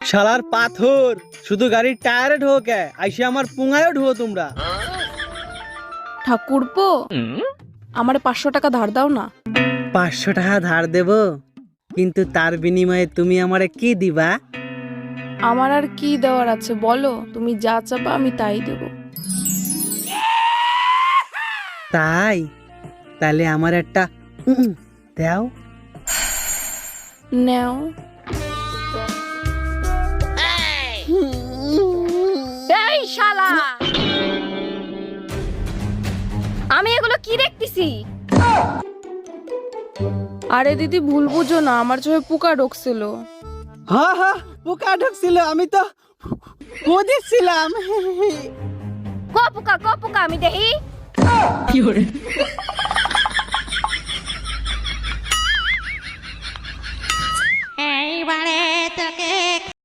শালার পাথর, শুধু গাড়ির টায়ারে ঢোকে, আইসে আমার পুঙ্গায়ও ঢো তোমরা। ঠাকুরপো, আমার 500 টাকা ধার দাও না। 500 টাকা ধার দেব, কিন্তু তার বিনিময়ে তুমি আমারে কি দিবা? আমার আর কি দেওয়ার আছে বলো, তুমি যা চাবা আমি তাই দেব। তাই? তাহলে আমার একটা দাও। নেও। এই শালা, আমি এগুলো কি দেখতেছি? আরে দিদি ভুল বুঝো না, আমার চোখে পোকা ঢুকছিল। হ্যাঁ হ্যাঁ, পোকা ঢুকছিল, আমি তো বুঝেছিলাম। ক পোকা আমি দেখি।